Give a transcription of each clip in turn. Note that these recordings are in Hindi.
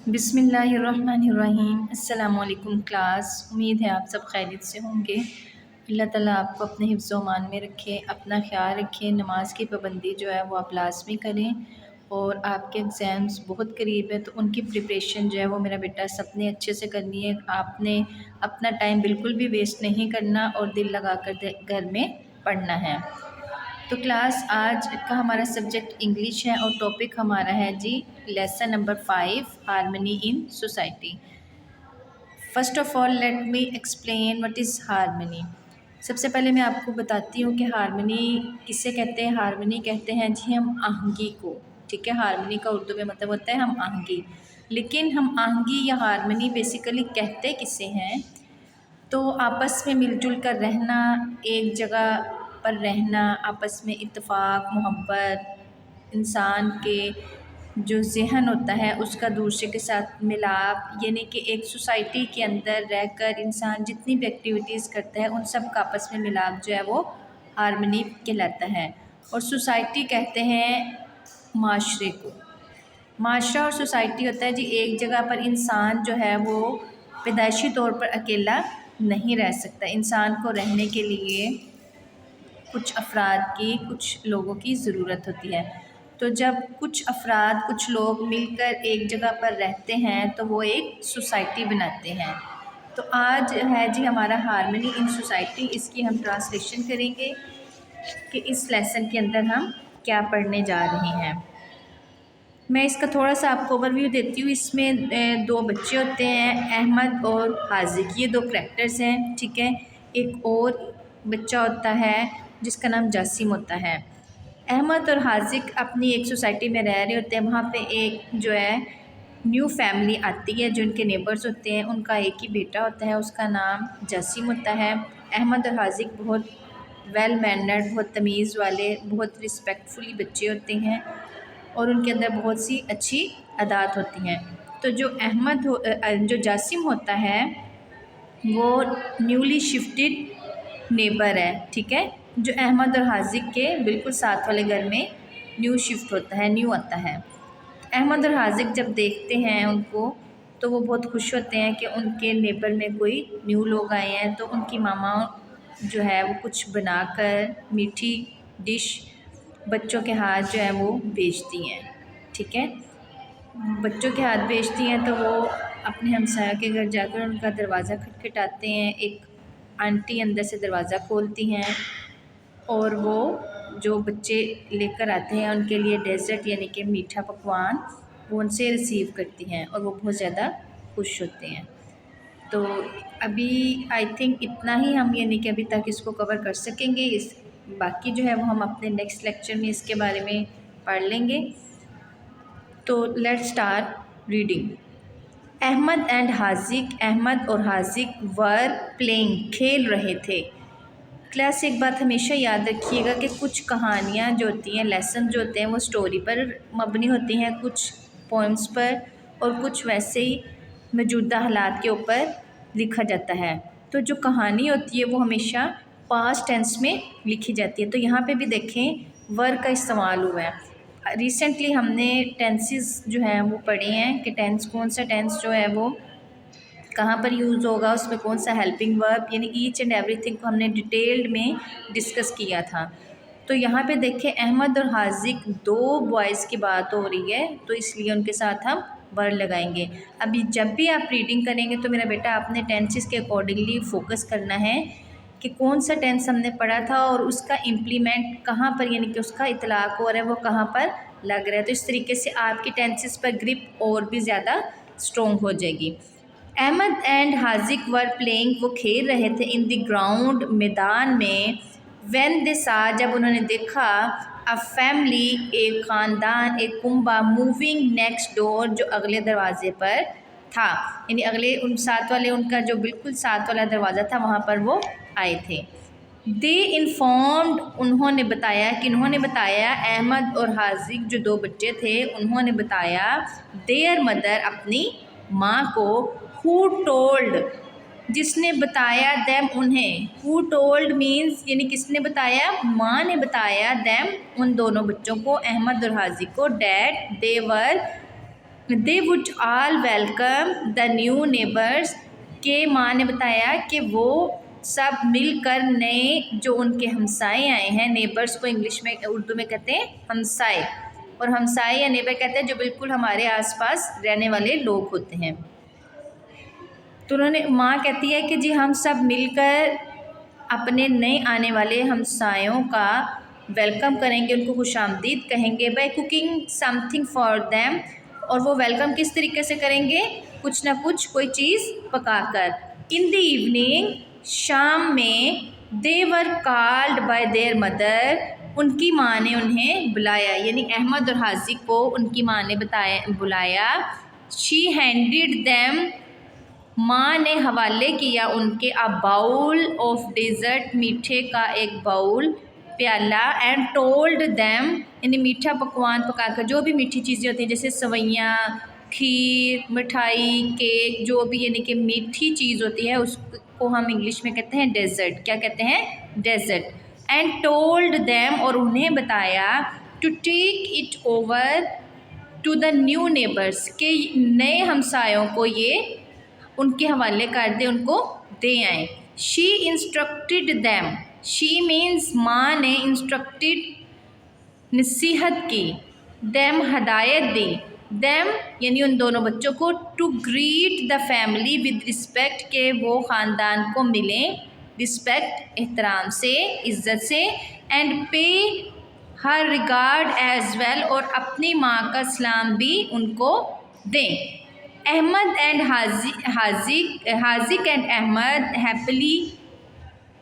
बिस्मिल्लाहिर्रहमानिर्रहीम। अस्सलामु अलैकुम क्लास। उम्मीद है आप सब खैरियत से होंगे। अल्लाह ताला आपको अपने हिफ्ज़ व मान में रखे, अपना ख्याल रखें। नमाज की पाबंदी जो है वो आप लाज़मी करें और आपके एग्ज़ाम्स बहुत करीब है तो उनकी प्रिपरेशन जो है वो मेरा बेटा सबने अच्छे से करनी है। आपने अपना टाइम बिल्कुल भी वेस्ट नहीं करना और दिल लगा कर घर में पढ़ना है। तो क्लास आज का हमारा सब्जेक्ट इंग्लिश है और टॉपिक हमारा है जी lesson number 5 harmony in society. First of all let me explain what is harmony. सबसे पहले मैं आपको बताती हूँ कि हार्मनी किसे कहते हैं। हार्मनी कहते हैं जी हम आहंगी को। ठीक है, हार्मनी का उर्दू में मतलब होता है हम आहंगी। लेकिन हम आहंगी या हार्मनी बेसिकली कहते किसे हैं, तो आपस में मिलजुल कर रहना, एक जगह पर रहना, आपस में इत्तेफाक मोहब्बत, इंसान के जो ज़हन होता है उसका दूसरे के साथ मिलाप, यानी कि एक सोसाइटी के अंदर रहकर इंसान जितनी भी एक्टिविटीज़ करता है उन सब का आपस में मिलाप जो है वो हार्मनी कहलाता है। और सोसाइटी कहते हैं माशरे को। माशरा और सोसाइटी होता है जी एक जगह पर इंसान जो है वो पैदाइशी तौर पर अकेला नहीं रह सकता। इंसान को रहने के लिए कुछ अफराद की, कुछ लोगों की ज़रूरत होती है। तो जब कुछ अफराद, कुछ लोग मिलकर एक जगह पर रहते हैं तो वो एक सोसाइटी बनाते हैं। तो आज है जी हमारा हार्मनी इन सोसाइटी, इसकी हम ट्रांसलेशन करेंगे कि इस लेसन के अंदर हम क्या पढ़ने जा रहे हैं। मैं इसका थोड़ा सा आपको ओवरव्यू देती हूँ। इसमें दो बच्चे होते हैं, अहमद और हाजिक, ये दो करैक्टर्स हैं। ठीक है, एक और बच्चा होता है जिसका नाम जासिम होता है। अहमद और हाजिक अपनी एक सोसाइटी में रह रहे होते हैं। वहाँ पे एक जो है न्यू फैमिली आती है, जो उनके नेबर्स होते हैं। उनका एक ही बेटा होता है, उसका नाम जासिम होता है। अहमद और हाजिक बहुत वेल मैनर्ड, बहुत तमीज़ वाले, बहुत रिस्पेक्टफुली बच्चे होते हैं और उनके अंदर बहुत सी अच्छी आदत होती हैं। तो जो जो जासिम होता है वो न्यूली शिफ्टेड नेबर है। ठीक है, जो अहमद और हाजिक के बिल्कुल साथ वाले घर में न्यू शिफ्ट होता है, न्यू आता है। अहमद और हाजिक जब देखते हैं उनको तो वो बहुत खुश होते हैं कि उनके नेबर में कोई न्यू लोग आए हैं। तो उनकी मामा जो है वो कुछ बनाकर मीठी डिश बच्चों के हाथ जो है वो भेजती हैं। ठीक है, बच्चों के हाथ भेजती हैं तो वो अपने हमसाया के घर जाकर उनका दरवाज़ा खटखटाते हैं। एक आंटी अंदर से दरवाज़ा खोलती हैं और वो जो बच्चे लेकर आते हैं उनके लिए डेज़र्ट यानी कि मीठा पकवान वो उनसे रिसीव करती हैं और वो बहुत ज़्यादा खुश होते हैं। तो अभी आई थिंक इतना ही हम यानी कि अभी तक इसको कवर कर सकेंगे। इस बाकी जो है वो हम अपने नेक्स्ट लेक्चर में इसके बारे में पढ़ लेंगे। तो लेट्स स्टार्ट रीडिंग। अहमद और हाजिक वर प्लेइंग, खेल रहे थे। क्लास एक बात हमेशा याद रखिएगा कि कुछ कहानियाँ जो होती हैं, लेसन जो होते हैं वो स्टोरी पर मबनी होती हैं, कुछ पोइम्स पर और कुछ वैसे ही मौजूदा हालात के ऊपर लिखा जाता है। तो जो कहानी होती है वो हमेशा पास्ट टेंस में लिखी जाती है। तो यहाँ पे भी देखें वर का इस्तेमाल हुआ है। रिसेंटली हमने टेंसेस जो हैं वो पढ़े हैं कि टेंस, कौन सा टेंस जो है वो कहाँ पर यूज़ होगा, उसमें कौन सा हेल्पिंग वर्ब, यानी ईच एंड एवरीथिंग को हमने डिटेल्ड में डिस्कस किया था। तो यहाँ पे देखें अहमद और हाजिक दो बॉयज़ की बात हो रही है तो इसलिए उनके साथ हम वर लगाएंगे। अभी जब भी आप रीडिंग करेंगे तो मेरा बेटा आपने टेंसेस के अकॉर्डिंगली फ़ोकस करना है कि कौन सा टेंस हमने पढ़ा था और उसका इम्प्लीमेंट कहाँ पर, यानी कि उसका इतलाक़ हो रहा है वो कहाँ पर लग रहा है। तो इस तरीके से आपकी टेंसेस पर ग्रिप और भी ज़्यादा स्ट्रॉन्ग हो जाएगी। Ahmed and Haziq were playing, वो खेल रहे थे, इन द ग्राउंड, मैदान में। व्हेन दे सा, जब उन्होंने देखा, अ फैमिली, एक ख़ानदान, एक कुंबा, मूविंग नेक्स्ट डोर, जो अगले दरवाजे पर था, यानी अगले उन साथ वाले, उनका जो बिल्कुल साथ वाला दरवाज़ा था वहाँ पर वो आए थे। दे इन्फॉर्म्ड, उन्होंने बताया, कि उन्होंने बताया, अहमद और हाजिक जो दो बच्चे थे उन्होंने बताया, देयर मदर, अपनी माँ को, हु टोल्ड, जिसने बताया, देम, उन्हें। हु टोल्ड मीन्स यानी किसने बताया, माँ ने बताया, देम, उन दोनों बच्चों को, अहमद और हाजिक को, that they were they would all welcome the new neighbours, के माँ ने बताया कि वो सब मिलकर नए जो उनके हमसाए आए हैं, नेबर्स को इंग्लिश में उर्दू में कहते हैं हमसाए, और हमसाए या नेबर कहते हैं जो बिल्कुल हमारे आसपास रहने वाले लोग होते हैं। तो उन्होंने माँ कहती है कि जी हम सब मिलकर अपने नए आने वाले हमसायों का वेलकम करेंगे, उनको खुशामदीद कहेंगे by cooking something for them, और वो वेलकम किस तरीके से करेंगे, कुछ ना कुछ कोई चीज़ पकाकर। इन द इवनिंग, शाम में, they were called by their mother, उनकी माँ ने उन्हें बुलाया, यानी अहमद और हाजी को उनकी माँ ने बुलाया। शी हैंडेड देम, माँ ने हवाले किया उनके अ बाउल ऑफ डेजर्ट, मीठे का एक बाउल, प्याला, एंड टोल्ड दैम, यानी मीठा पकवान पकाकर, जो भी मीठी चीज़ें होती हैं जैसे सवैयाँ, खीर, मिठाई, केक, जो भी यानी कि मीठी चीज़ होती है उसको हम इंग्लिश में कहते हैं डेजर्ट। क्या कहते हैं? डेजर्ट। एंड टोल्ड दैम, और उन्हें बताया, to take it over to the new neighbours, के नए हमसायों को ये उनके हवाले कर दे, उनको दे आए। She instructed them, she means माँ ने, इंस्ट्रक्टेड नसीहत की, दैम हदायत दी, दैम यानी उन दोनों बच्चों को, to greet the family with respect, के वो ख़ानदान को मिलें रिस्पेक्ट एहतराम से, इज़्ज़त से, एंड पे हर रिगार्ड एज वेल, और अपनी माँ का सलाम भी उनको दें। Ahmed and Haziq and Ahmed happily,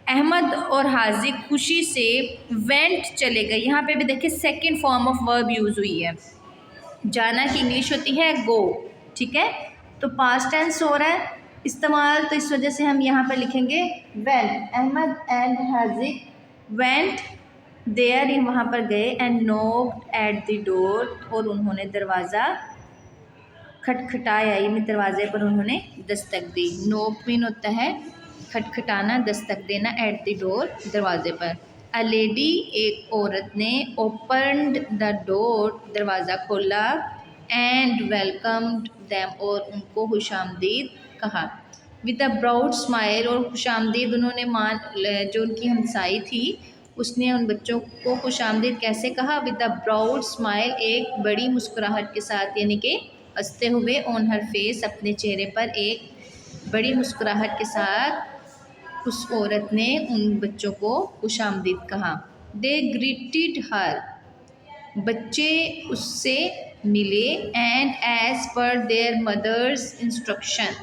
Ahmed और हाजिक खुशी से, वेंट चले गए। यहाँ पे भी देखिए second form of verb use हुई है। जाना की इंग्लिश होती है गो, ठीक है, तो पास्ट टेंस हो रहा है इस्तेमाल, तो इस वजह से हम यहाँ पर लिखेंगे went. Ahmed and Haziq went there, ये वहाँ पर गए, and knocked at the door, और उन्होंने दरवाज़ा खटखटाया, यानी दरवाजे पर उन्होंने दस्तक दी। नोक मीन होता है खटखटाना, दस्तक देना, एट द डोर दरवाजे पर। अ लेडी, एक औरत ने, ओपनड द डोर, दरवाज़ा खोला, एंड वेलकम्ड देम, और उनको खुशामदीद कहा। विद अ ब्राउड स्माइल, और खुशामदीद उन्होंने मान जो उनकी हमसाई थी उसने उन बच्चों को खुशामदीद कैसे कहा? विद अ ब्राउड स्माइल, एक बड़ी मुस्कुराहट के साथ, यानी कि हंसते हुए, ऑन हर फेस, अपने चेहरे पर एक बड़ी मुस्कुराहट के साथ उस औरत ने उन बच्चों को खुशामदीद कहा। दे ग्रीटेड हर, बच्चे उससे मिले, and as per their mother's instruction,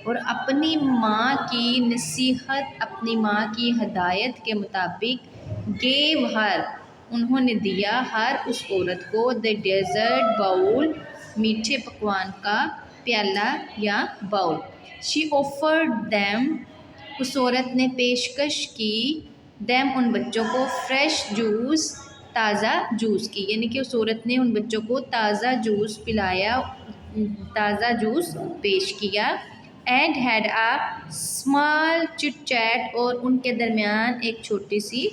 और अपनी माँ की नसीहत, अपनी माँ की हदायत के मुताबिक, गेव हर, उन्होंने दिया, हर उस औरत को, द डेजर्ट बाउल, मीठे पकवान का प्याला या बाउल। शी ऑफर्ड दैम, उस औरत ने पेशकश की, दैम उन बच्चों को, फ्रेश जूस, ताज़ा जूस की, यानी कि उस औरत ने उन बच्चों को ताज़ा जूस पिलाया, ताज़ा जूस पेश किया। And had a small chit chat, और उनके दरमियान एक छोटी सी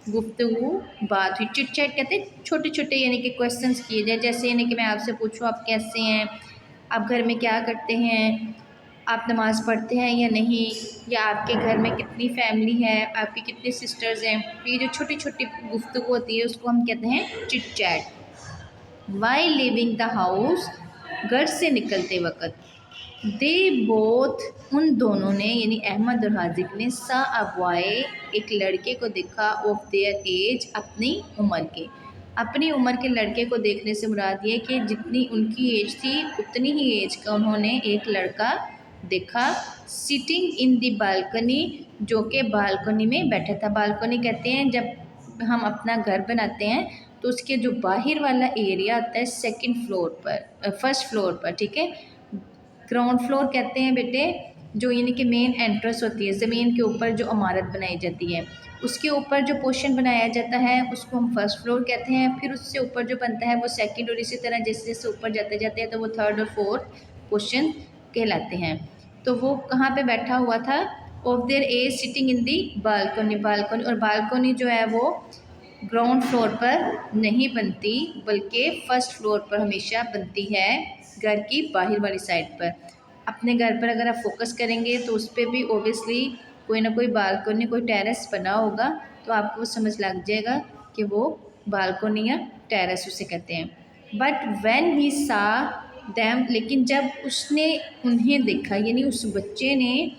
गुफ्तगू बात हुई। चिट चैट कहते हैं छोटे छोटे, यानी कि क्वेश्चंस किए जाए, जैसे यानी कि मैं आपसे पूछूं आप कैसे हैं, आप घर में क्या करते हैं, आप नमाज़ पढ़ते हैं या नहीं, या आपके घर में कितनी फैमिली है, आपकी कितनी सिस्टर्स हैं, तो ये जो छोटी छोटी गुफ्तगू होती है उसको हम कहते हैं chit chat. While leaving the house, घर से निकलते वक्त, दे बोथ, उन दोनों ने, यानी अहमद और हाजिक ने, सा अ बॉय, एक लड़के को देखा, ऑफ देयर एज, अपनी उम्र के, अपनी उम्र के लड़के को देखने से मुराद ये कि जितनी उनकी एज थी उतनी ही एज का उन्होंने एक लड़का देखा। सिटिंग इन दी बालकनी, जो कि बालकनी में बैठा था। बालकनी कहते हैं जब हम अपना घर बनाते हैं तो उसके जो बाहर वाला एरिया आता है सेकंड फ्लोर पर, फर्स्ट फ्लोर पर, ठीक है, ग्राउंड फ्लोर कहते हैं बेटे, जो यानी कि मेन एंट्रेंस होती है, ज़मीन के ऊपर जो इमारत बनाई जाती है उसके ऊपर जो पोर्शन बनाया जाता है उसको हम फर्स्ट फ्लोर कहते हैं। फिर उससे ऊपर जो बनता है वो सेकंड, और इसी तरह जैसे जैसे ऊपर जाते जाते हैं तो वो थर्ड और फोर्थ पोर्शन कहलाते हैं। तो वो कहाँ पे बैठा हुआ था? Of their age, sitting in the balcony, balcony, और बालकनी जो है वो ग्राउंड फ्लोर पर नहीं बनती बल्कि फर्स्ट फ्लोर पर हमेशा बनती है। घर की बाहर वाली साइड पर। अपने घर पर अगर आप फोकस करेंगे तो उस पर भी ओबियसली कोई ना कोई बालकोनी, कोई टेरेस बना होगा, तो आपको समझ लग जाएगा कि वो बालकोनी या टेरेस उसे कहते हैं। बट व्हेन ही सा दैम, लेकिन जब उसने उन्हें देखा, यानी उस बच्चे ने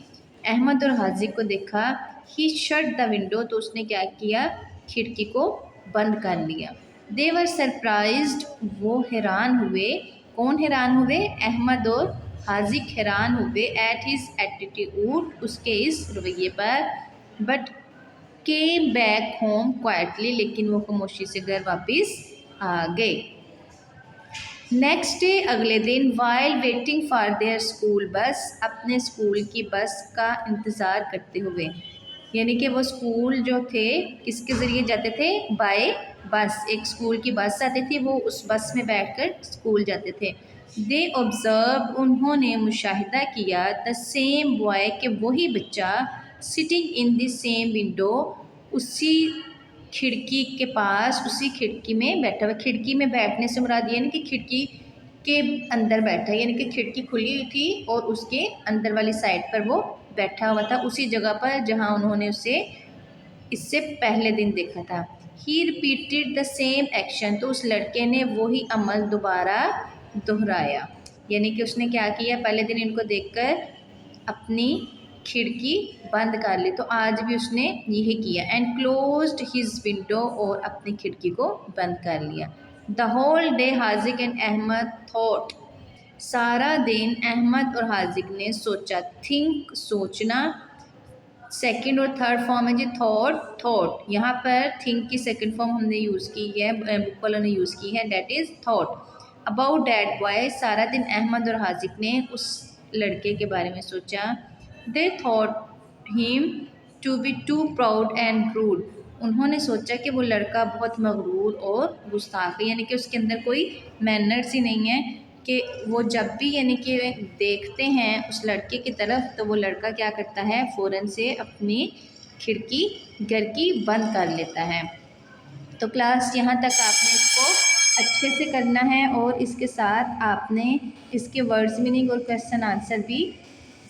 अहमद और हाजिक को देखा, ही शट द विंडो, तो उसने क्या किया, खिड़की को बंद कर लिया। दे वर सरप्राइज्ड, वो हैरान हुए। कौन हैरान हुए? अहमद और हाजिक हैरान हुए एट हिज एटीट्यूड, उसके इस रवैये पर। But came back home quietly, लेकिन वो खामोशी से घर वापस आ गए। नेक्स्ट डे, अगले दिन, while waiting for their school bus, अपने स्कूल की बस का इंतज़ार करते हुए, यानी कि वो स्कूल जो थे किसके ज़रिए जाते थे? बाय बस। एक स्कूल की बस आती थी, वो उस बस में बैठकर स्कूल जाते थे। दे ऑब्जर्व, उन्होंने मुशाहिदा किया, द सेम बॉय, के वही बच्चा, sitting in the same window, उसी खिड़की के पास, उसी खिड़की में बैठा हुआ। खिड़की में बैठने से मुराद ये नहीं कि खिड़की के अंदर बैठा, यानी कि खिड़की खुली हुई थी और उसके अंदर वाली साइड पर वो बैठा हुआ था, उसी जगह पर जहां उन्होंने उसे इससे पहले दिन देखा था। ही रिपीटेड द सेम एक्शन, तो उस लड़के ने वही अमल दोबारा दोहराया, यानी कि उसने क्या किया, पहले दिन इनको देखकर अपनी खिड़की बंद कर ली, तो आज भी उसने यही किया। एंड क्लोज्ड हिज विंडो, और अपनी खिड़की को बंद कर लिया। The whole day Haziq and Ahmed thought, सारा दिन अहमद और हाजिक ने सोचा। थिंक, सोचना। सेकंड और थर्ड फॉर्म है जी थॉट, थॉट। यहाँ पर थिंक की सेकंड फॉर्म हमने यूज़ की है, बुक वालों ने यूज़ की है, that is thought. About that boy, सारा दिन अहमद और हाजिक ने उस लड़के के बारे में सोचा। They thought him to be too proud and rude, उन्होंने सोचा कि वो लड़का बहुत मगरूर और गुस्ताख है, यानी कि उसके अंदर कोई मैनर्स ही नहीं है, कि वो जब भी यानी कि देखते हैं उस लड़के की तरफ, तो वो लड़का क्या करता है, फ़ौरन से अपनी खिड़की घर की बंद कर लेता है। तो क्लास यहाँ तक आपने इसको अच्छे से करना है, और इसके साथ आपने इसके वर्ड्स मीनिंग और क्वेश्चन आंसर भी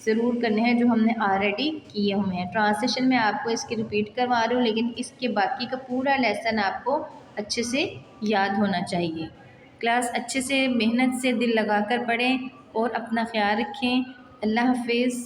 ज़रूर करने हैं, जो हमने ऑलरेडी किए हुए हैं। ट्रांसलेशन में आपको इसकी रिपीट करवा रही हूँ, लेकिन इसके बाकी का पूरा लेसन आपको अच्छे से याद होना चाहिए। क्लास अच्छे से मेहनत से दिल लगाकर पढ़ें और अपना ख्याल रखें। अल्लाह हाफिज़।